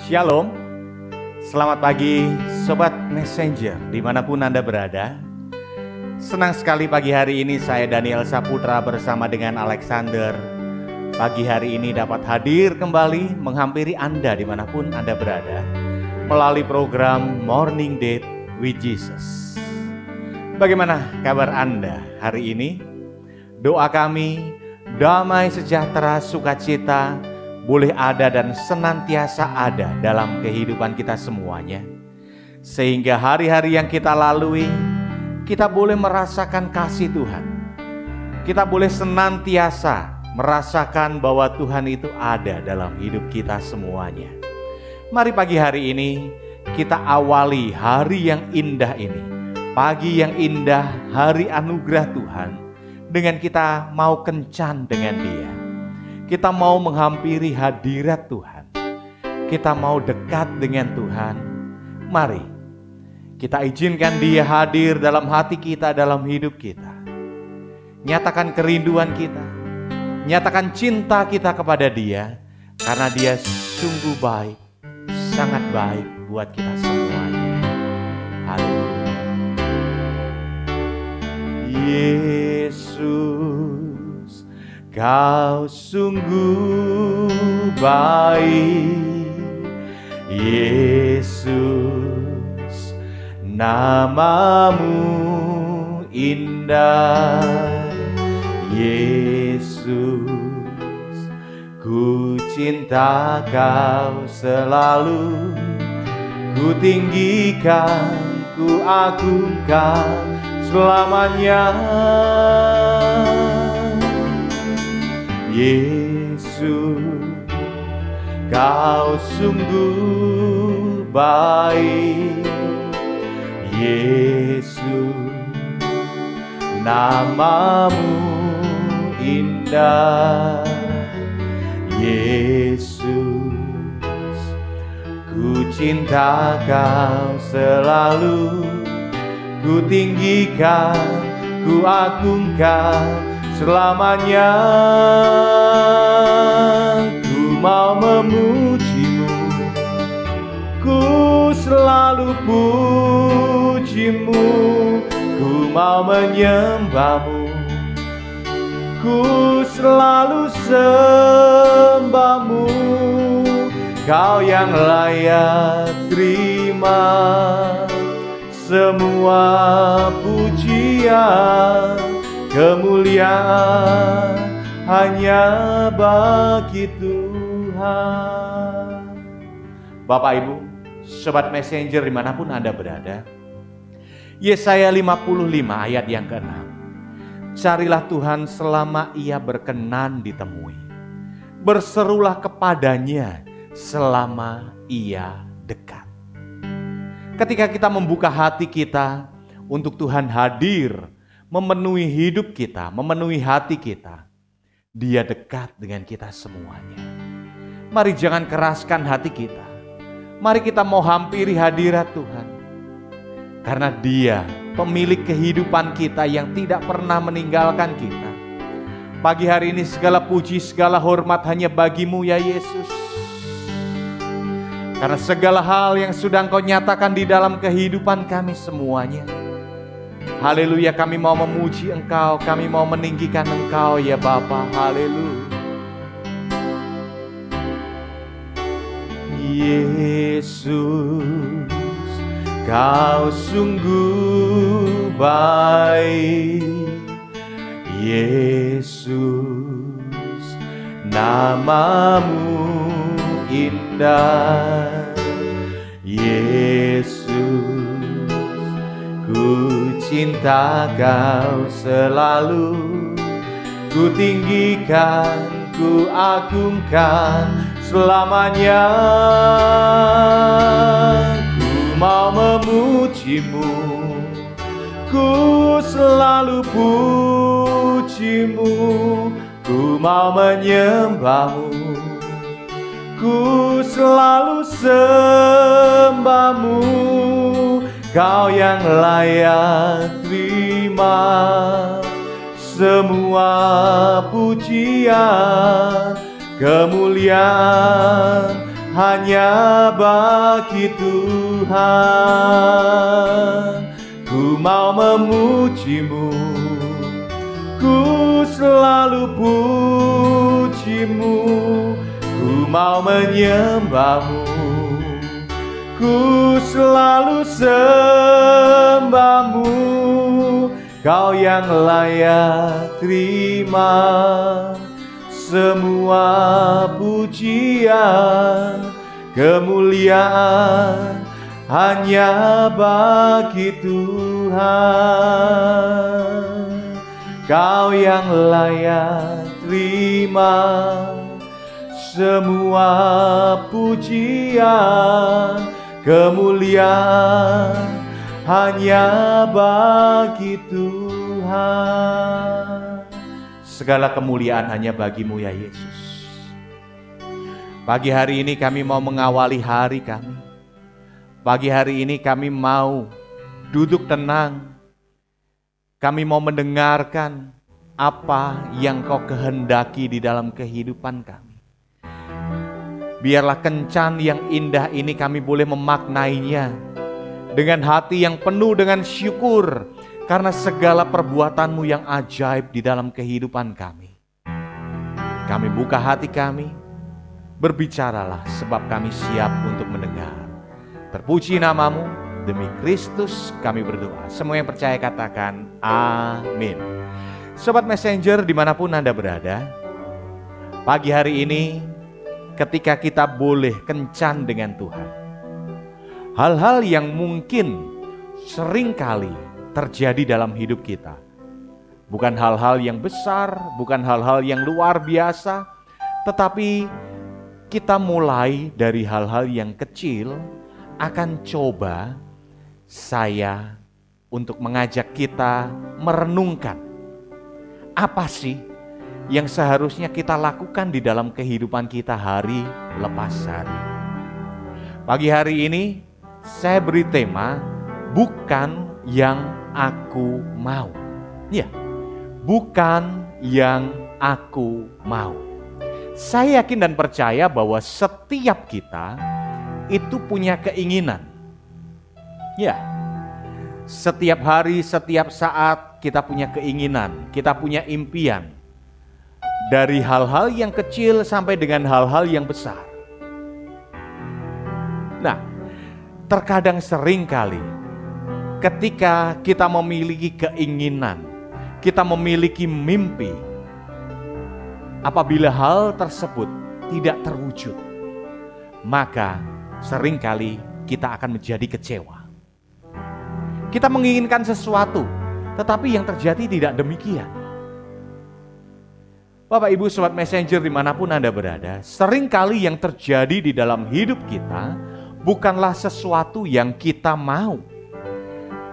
Shalom, selamat pagi Sobat Messenger dimanapun Anda berada. Senang sekali pagi hari ini saya Daniel Saputra bersama dengan Alexander. Pagi hari ini dapat hadir kembali menghampiri Anda dimanapun Anda berada melalui program Morning Date with Jesus. Bagaimana kabar Anda hari ini? Doa kami, damai sejahtera sukacita boleh ada dan senantiasa ada dalam kehidupan kita semuanya. Sehingga hari-hari yang kita lalui, kita boleh merasakan kasih Tuhan. Kita boleh senantiasa merasakan bahwa Tuhan itu ada dalam hidup kita semuanya. Mari pagi hari ini kita awali hari yang indah ini. Pagi yang indah, hari anugerah Tuhan. Dengan kita mau kencan dengan Dia. Kita mau menghampiri hadirat Tuhan. Kita mau dekat dengan Tuhan. Mari kita izinkan Dia hadir dalam hati kita, dalam hidup kita. Nyatakan kerinduan kita. Nyatakan cinta kita kepada Dia. Karena Dia sungguh baik, sangat baik buat kita semuanya. Haleluya. Yesus, Kau sungguh baik. Yesus, nama-Mu indah. Yesus, ku cinta Kau selalu. Ku tinggikan, ku agungkan selamanya. Yesus, Kau sungguh baik. Yesus, nama-Mu indah. Yesus, ku cinta Kau selalu. Ku tinggikan, ku agungkan selamanya. Ku mau memuji-Mu, ku selalu puji-Mu. Ku mau menyembah-Mu, ku selalu sembah-Mu. Kau yang layak terima semua pujian, kemuliaan hanya bagi Tuhan. Bapak Ibu, Sobat Messenger dimanapun Anda berada, Yesaya 55 ayat yang ke-6. Carilah Tuhan selama Ia berkenan ditemui. Berserulah kepadanya selama Ia dekat. Ketika kita membuka hati kita untuk Tuhan hadir, memenuhi hidup kita, memenuhi hati kita, Dia dekat dengan kita semuanya. Mari jangan keraskan hati kita. Mari kita mau hampiri hadirat Tuhan. Karena Dia pemilik kehidupan kita yang tidak pernah meninggalkan kita. Pagi hari ini segala puji, segala hormat hanya bagi-Mu ya Yesus. Karena segala hal yang sudah Engkau nyatakan di dalam kehidupan kami semuanya. Haleluya, kami mau memuji Engkau, kami mau meninggikan Engkau ya Bapa. Haleluya. Yesus, Kau sungguh baik. Yesus, nama-Mu indah. Yesus, ku cinta Kau selalu. Ku tinggikan, ku agungkan selamanya. Ku mau memuji-Mu, ku selalu puji-Mu. Ku mau menyembah-Mu, ku selalu sembah-Mu. Kau yang layak terima semua pujian, kemuliaan hanya bagi Tuhan. Ku mau memuji-Mu, ku selalu puji-Mu, ku mau menyembah-Mu, ku selalu sembah-Mu. Kau yang layak terima semua pujian, kemuliaan hanya bagi Tuhan. Kau yang layak terima semua pujian, kemuliaan hanya bagi Tuhan. Segala kemuliaan hanya bagi-Mu ya Yesus. Pagi hari ini kami mau mengawali hari kami. Pagi hari ini kami mau duduk tenang. Kami mau mendengarkan apa yang Kau kehendaki di dalam kehidupan kami. Biarlah kencan yang indah ini kami boleh memaknainya dengan hati yang penuh dengan syukur karena segala perbuatan-Mu yang ajaib di dalam kehidupan kami. Kami buka hati kami, berbicaralah sebab kami siap untuk mendengar. Terpuji nama-Mu, demi Kristus kami berdoa. Semua yang percaya katakan amin. Sobat Messenger dimanapun Anda berada, pagi hari ini ketika kita boleh kencan dengan Tuhan, hal-hal yang mungkin seringkali terjadi dalam hidup kita, bukan hal-hal yang besar, bukan hal-hal yang luar biasa, tetapi kita mulai dari hal-hal yang kecil. Akan coba saya untuk mengajak kita merenungkan apa sih yang seharusnya kita lakukan di dalam kehidupan kita hari lepas hari. Pagi hari ini saya beri tema bukan yang aku mau. Ya, bukan yang aku mau. Saya yakin dan percaya bahwa setiap kita itu punya keinginan. Ya, setiap hari, setiap saat kita punya keinginan, kita punya impian. Dari hal-hal yang kecil sampai dengan hal-hal yang besar. Nah, terkadang sering kali ketika kita memiliki keinginan, kita memiliki mimpi, apabila hal tersebut tidak terwujud, maka seringkali kita akan menjadi kecewa. Kita menginginkan sesuatu, tetapi yang terjadi tidak demikian. Bapak Ibu Sobat Messenger dimanapun Anda berada, seringkali yang terjadi di dalam hidup kita bukanlah sesuatu yang kita mau,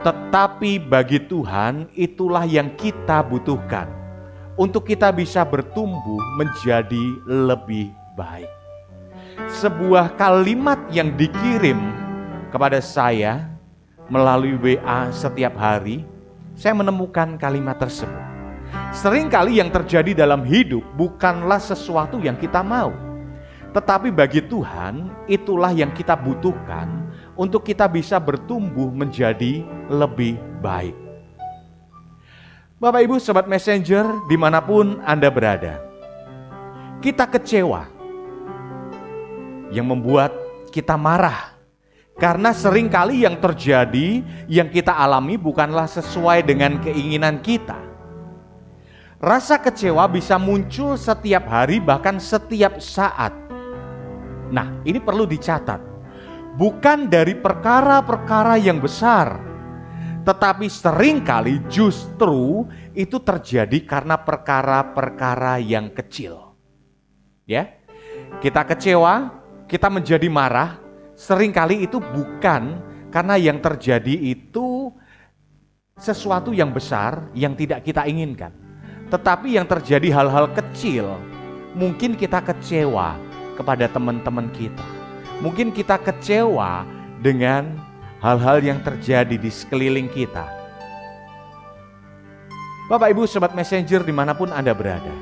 tetapi bagi Tuhan itulah yang kita butuhkan untuk kita bisa bertumbuh menjadi lebih baik. Sebuah kalimat yang dikirim kepada saya melalui WA setiap hari, saya menemukan kalimat tersebut. Seringkali yang terjadi dalam hidup bukanlah sesuatu yang kita mau, tetapi bagi Tuhan itulah yang kita butuhkan untuk kita bisa bertumbuh menjadi lebih baik. Bapak Ibu Sobat Messenger dimanapun Anda berada, kita kecewa yang membuat kita marah karena seringkali yang terjadi, yang kita alami bukanlah sesuai dengan keinginan kita. Rasa kecewa bisa muncul setiap hari, bahkan setiap saat. Nah, ini perlu dicatat. Bukan dari perkara-perkara yang besar, tetapi seringkali justru itu terjadi karena perkara-perkara yang kecil. Ya, kita kecewa, kita menjadi marah, seringkali itu bukan karena yang terjadi itu sesuatu yang besar yang tidak kita inginkan. Tetapi yang terjadi hal-hal kecil, mungkin kita kecewa kepada teman-teman kita. Mungkin kita kecewa dengan hal-hal yang terjadi di sekeliling kita. Bapak Ibu Sobat Messenger dimanapun Anda berada,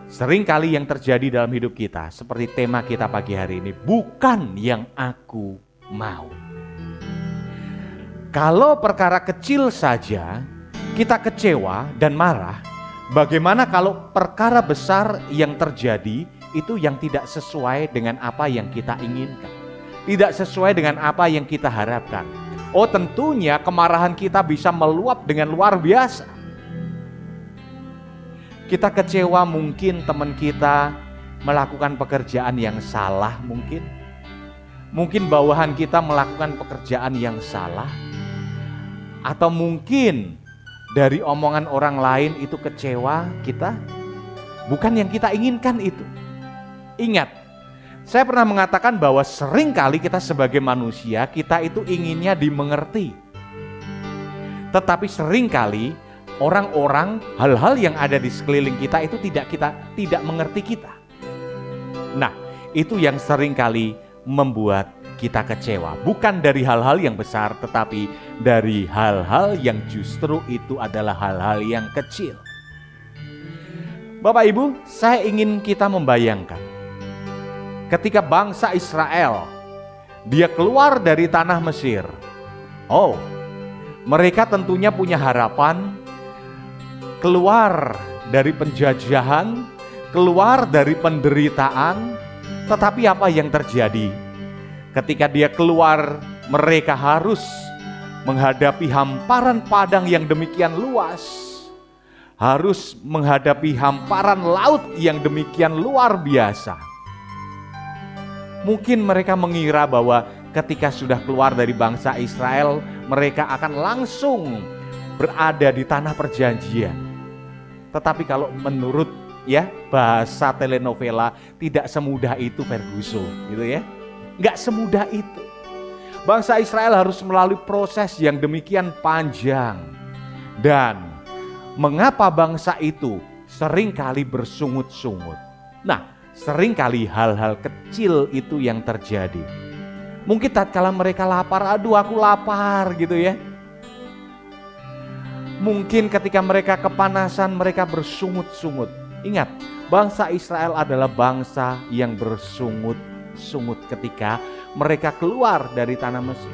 Seringkali yang terjadi dalam hidup kita, seperti tema kita pagi hari ini, bukan yang aku mau. Kalau perkara kecil saja kita kecewa dan marah, bagaimana kalau perkara besar yang terjadi itu yang tidak sesuai dengan apa yang kita inginkan, tidak sesuai dengan apa yang kita harapkan? Oh, tentunya kemarahan kita bisa meluap dengan luar biasa. Kita kecewa, mungkin teman kita melakukan pekerjaan yang salah, mungkin bawahan kita melakukan pekerjaan yang salah, atau mungkin dari omongan orang lain itu kecewa kita, bukan yang kita inginkan itu. Ingat, saya pernah mengatakan bahwa seringkali kita sebagai manusia, kita itu inginnya dimengerti. Tetapi seringkali orang-orang, hal-hal yang ada di sekeliling kita itu tidak mengerti kita. Nah, itu yang seringkali membuat kita kecewa. Bukan dari hal-hal yang besar, tetapi dari hal-hal yang justru itu adalah hal-hal yang kecil. Bapak Ibu, saya ingin kita membayangkan ketika bangsa Israel dia keluar dari tanah Mesir. Oh, mereka tentunya punya harapan keluar dari penjajahan, keluar dari penderitaan. Tetapi apa yang terjadi? Ketika dia keluar, mereka harus menghadapi hamparan padang yang demikian luas, harus menghadapi hamparan laut yang demikian luar biasa. Mungkin mereka mengira bahwa ketika sudah keluar dari bangsa Israel, mereka akan langsung berada di tanah perjanjian. Tetapi kalau menurut bahasa telenovela, tidak semudah itu, Ferguson, gitu ya. Enggak semudah itu. Bangsa Israel harus melalui proses yang demikian panjang. Dan mengapa bangsa itu seringkali bersungut-sungut? Nah, seringkali hal-hal kecil itu yang terjadi. Mungkin tatkala mereka lapar, aduh aku lapar gitu ya. Mungkin ketika mereka kepanasan, mereka bersungut-sungut. Ingat, bangsa Israel adalah bangsa yang bersungut-sungut ketika mereka keluar dari tanah Mesir.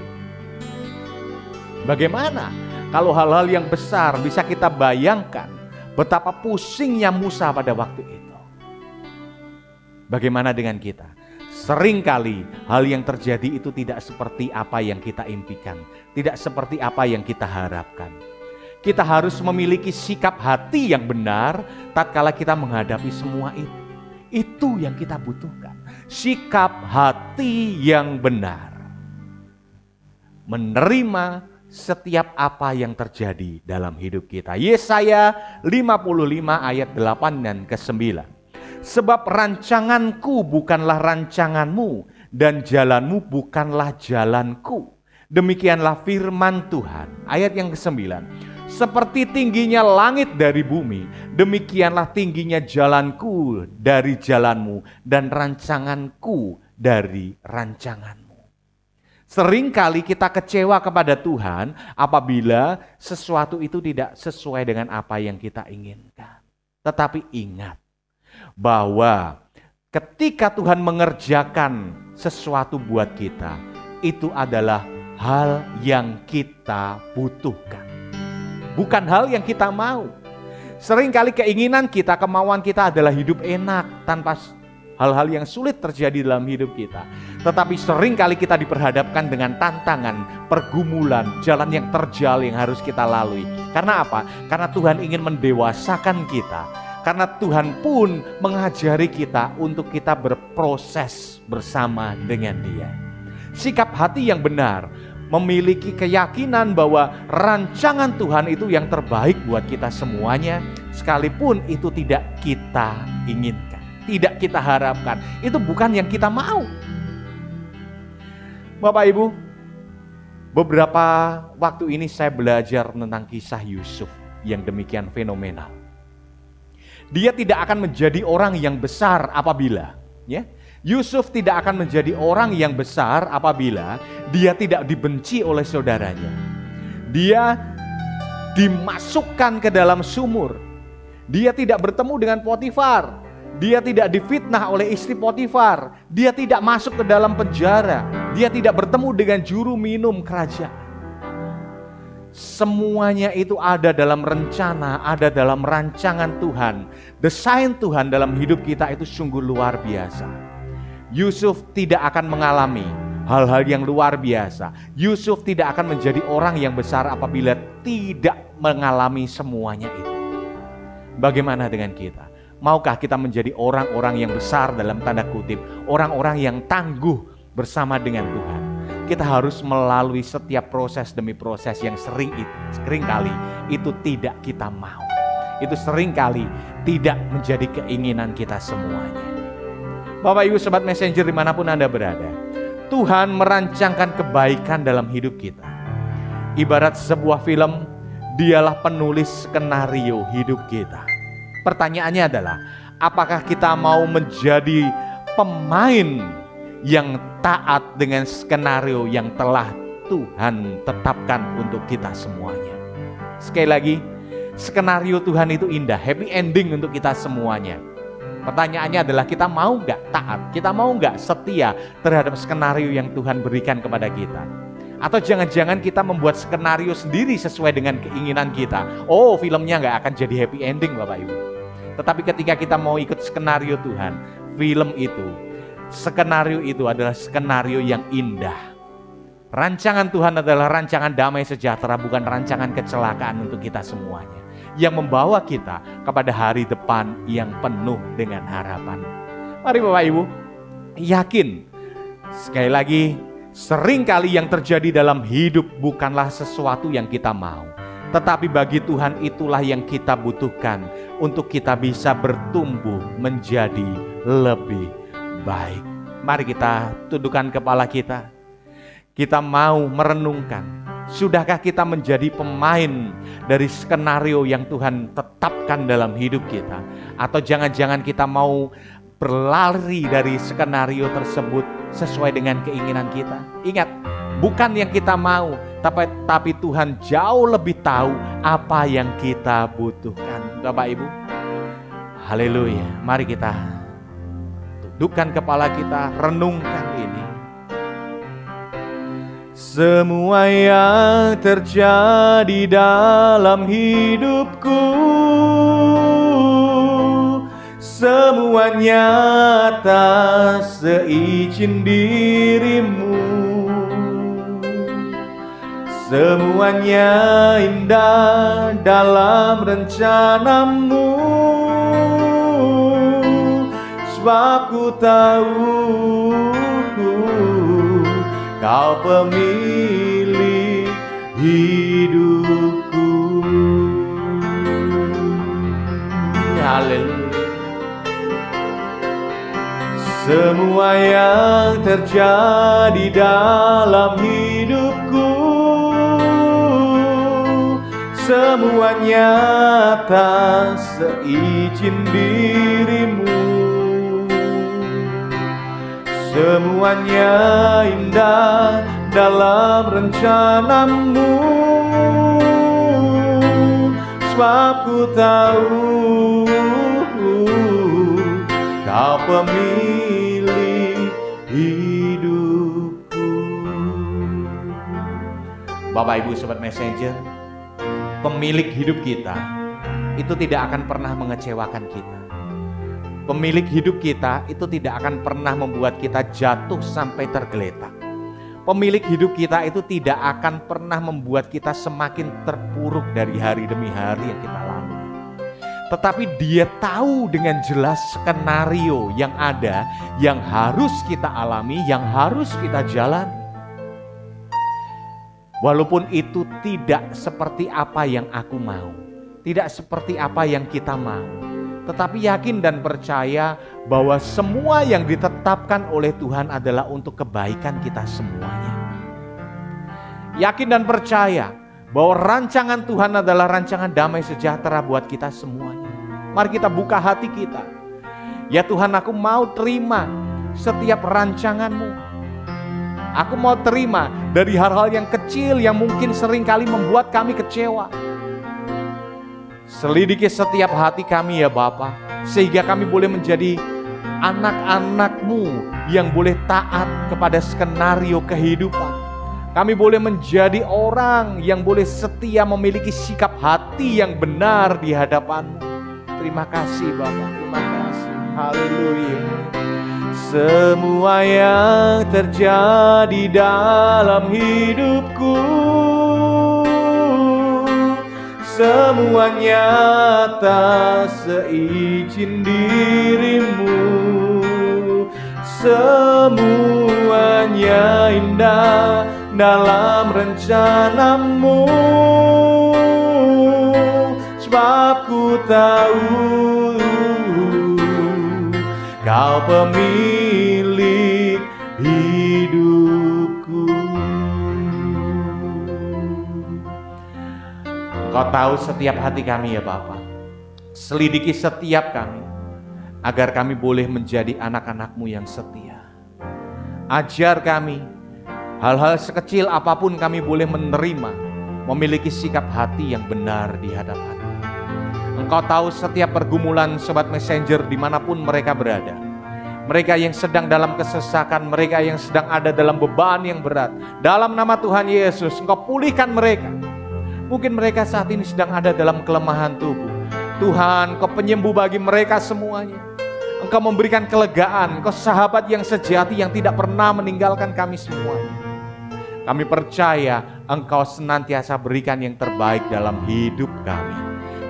Bagaimana kalau hal-hal yang besar bisa kita bayangkan betapa pusingnya Musa pada waktu itu? Bagaimana dengan kita? Seringkali hal yang terjadi itu tidak seperti apa yang kita impikan, tidak seperti apa yang kita harapkan. Kita harus memiliki sikap hati yang benar tatkala kita menghadapi semua itu. Itu yang kita butuhkan. Sikap hati yang benar. Menerima setiap apa yang terjadi dalam hidup kita. Yesaya 55 ayat 8 dan ke-9. Sebab rancanganku bukanlah rancanganmu, dan jalanmu bukanlah jalanku. Demikianlah firman Tuhan. Ayat yang ke-9. Seperti tingginya langit dari bumi, demikianlah tingginya jalanku dari jalanmu, dan rancanganku dari rancanganmu. Seringkali kita kecewa kepada Tuhan apabila sesuatu itu tidak sesuai dengan apa yang kita inginkan. Tetapi ingat bahwa ketika Tuhan mengerjakan sesuatu buat kita, itu adalah hal yang kita butuhkan. Bukan hal yang kita mau. Seringkali keinginan kita, kemauan kita adalah hidup enak tanpa hal-hal yang sulit terjadi dalam hidup kita. Tetapi seringkali kita diperhadapkan dengan tantangan, pergumulan, jalan yang terjal yang harus kita lalui. Karena apa? Karena Tuhan ingin mendewasakan kita. Karena Tuhan pun mengajari kita untuk kita berproses bersama dengan Dia. Sikap hati yang benar, memiliki keyakinan bahwa rancangan Tuhan itu yang terbaik buat kita semuanya, sekalipun itu tidak kita inginkan, tidak kita harapkan, itu bukan yang kita mau. Bapak Ibu, beberapa waktu ini saya belajar tentang kisah Yusuf yang demikian fenomenal. Dia tidak akan menjadi orang yang besar apabila Yusuf tidak akan menjadi orang yang besar apabila dia tidak dibenci oleh saudaranya. Dia dimasukkan ke dalam sumur. Dia tidak bertemu dengan Potifar. Dia tidak difitnah oleh istri Potifar. Dia tidak masuk ke dalam penjara. Dia tidak bertemu dengan juru minum kerajaan. Semuanya itu ada dalam rencana, ada dalam rancangan Tuhan. Desain Tuhan dalam hidup kita itu sungguh luar biasa. Yusuf tidak akan mengalami hal-hal yang luar biasa. Yusuf tidak akan menjadi orang yang besar apabila tidak mengalami semuanya itu. Bagaimana dengan kita? Maukah kita menjadi orang-orang yang besar dalam tanda kutip, orang-orang yang tangguh bersama dengan Tuhan? Kita harus melalui setiap proses demi proses yang seringkali itu tidak kita mau. Itu seringkali tidak menjadi keinginan kita semuanya. Bapak Ibu Sobat Messenger dimanapun Anda berada, Tuhan merancangkan kebaikan dalam hidup kita. Ibarat sebuah film, Dialah penulis skenario hidup kita. Pertanyaannya adalah, apakah kita mau menjadi pemain yang taat dengan skenario yang telah Tuhan tetapkan untuk kita semuanya? Sekali lagi, skenario Tuhan itu indah, happy ending untuk kita semuanya. Pertanyaannya adalah, kita mau gak taat? Kita mau gak setia terhadap skenario yang Tuhan berikan kepada kita? Atau jangan-jangan kita membuat skenario sendiri sesuai dengan keinginan kita? Oh, filmnya gak akan jadi happy ending Bapak Ibu. Tetapi ketika kita mau ikut skenario Tuhan, film itu, skenario itu adalah skenario yang indah. Rancangan Tuhan adalah rancangan damai sejahtera, bukan rancangan kecelakaan untuk kita semuanya, yang membawa kita kepada hari depan yang penuh dengan harapan. Mari Bapak Ibu, yakin, sekali lagi, seringkali yang terjadi dalam hidup bukanlah sesuatu yang kita mau, tetapi bagi Tuhan itulah yang kita butuhkan untuk kita bisa bertumbuh menjadi lebih baik. Mari kita tundukkan kepala kita. Kita mau merenungkan, sudahkah kita menjadi pemain dari skenario yang Tuhan tetapkan dalam hidup kita? Atau jangan-jangan kita mau berlari dari skenario tersebut sesuai dengan keinginan kita? Ingat, bukan yang kita mau, tapi Tuhan jauh lebih tahu apa yang kita butuhkan. Bapak Ibu, haleluya. Mari kita tundukkan kepala kita, renungkan ini. Semua yang terjadi dalam hidupku, semuanya atas seizin dirimu. Semuanya indah dalam rencanamu, sebab ku tahu Kau pemilik hidupku. Haleluya. Semua yang terjadi dalam hidupku, semuanya atas seizin dirimu. Semuanya indah dalam rencanamu, sebab ku tahu Kau pemilik hidupku. Bapak Ibu Sobat Messenger, pemilik hidup kita itu tidak akan pernah mengecewakan kita. Pemilik hidup kita itu tidak akan pernah membuat kita jatuh sampai tergeletak. Pemilik hidup kita itu tidak akan pernah membuat kita semakin terpuruk dari hari demi hari yang kita lalui. Tetapi Dia tahu dengan jelas skenario yang ada, yang harus kita alami, yang harus kita jalani. Walaupun itu tidak seperti apa yang aku mau, tidak seperti apa yang kita mau, tetapi yakin dan percaya bahwa semua yang ditetapkan oleh Tuhan adalah untuk kebaikan kita semuanya. Yakin dan percaya bahwa rancangan Tuhan adalah rancangan damai sejahtera buat kita semuanya. Mari kita buka hati kita. Ya Tuhan, aku mau terima setiap rancangan-Mu. Aku mau terima dari hal-hal yang kecil yang mungkin seringkali membuat kami kecewa. Selidiki setiap hati kami ya Bapa. sehingga kami boleh menjadi anak-anak-Mu yang boleh taat kepada skenario kehidupan. Kami boleh menjadi orang yang boleh setia memiliki sikap hati yang benar di hadapan-Mu. Terima kasih Bapa, terima kasih. Haleluya. Semua yang terjadi dalam hidupku, semua nyata seizin diri-Mu, semuanya indah dalam rencana-Mu, sebab ku tahu Kau pemilik hidupku. Kau tahu setiap hati kami ya Bapa. Selidiki setiap kami, agar kami boleh menjadi anak-anak-Mu yang setia. Ajar kami, hal-hal sekecil apapun kami boleh menerima, memiliki sikap hati yang benar di hadapan. Engkau tahu setiap pergumulan Sobat Messenger dimanapun mereka berada. Mereka yang sedang dalam kesesakan, mereka yang sedang ada dalam beban yang berat. Dalam nama Tuhan Yesus, Engkau pulihkan mereka. Mungkin mereka saat ini sedang ada dalam kelemahan tubuh. Tuhan, Engkau penyembuh bagi mereka semuanya. Engkau memberikan kelegaan, Engkau sahabat yang sejati yang tidak pernah meninggalkan kami semuanya. Kami percaya Engkau senantiasa berikan yang terbaik dalam hidup kami.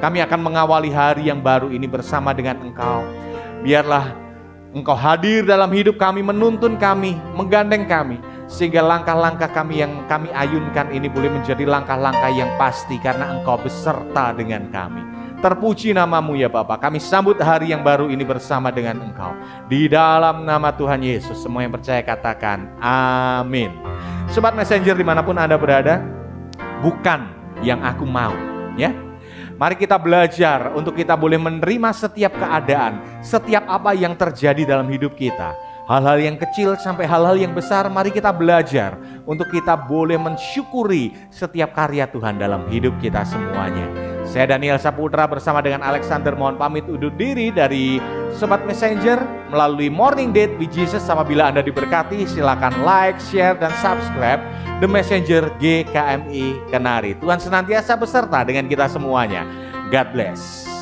Kami akan mengawali hari yang baru ini bersama dengan Engkau. Biarlah Engkau hadir dalam hidup kami, menuntun kami, menggandeng kami, sehingga langkah-langkah kami yang kami ayunkan ini boleh menjadi langkah-langkah yang pasti karena Engkau beserta dengan kami. Terpuji nama-Mu ya Bapa. Kami sambut hari yang baru ini bersama dengan Engkau. Di dalam nama Tuhan Yesus, semua yang percaya katakan amin. Sobat Messenger dimanapun Anda berada, bukan yang aku mau, ya. Mari kita belajar untuk kita boleh menerima setiap keadaan, setiap apa yang terjadi dalam hidup kita. Hal-hal yang kecil sampai hal-hal yang besar, mari kita belajar untuk kita boleh mensyukuri setiap karya Tuhan dalam hidup kita semuanya. Saya Daniel Saputra bersama dengan Alexander mohon pamit undur diri dari Sobat Messenger melalui Morning Date with Jesus. Apabila Anda diberkati, silakan like, share, dan subscribe The Messenger GKMI Kenari. Tuhan senantiasa beserta dengan kita semuanya. God bless.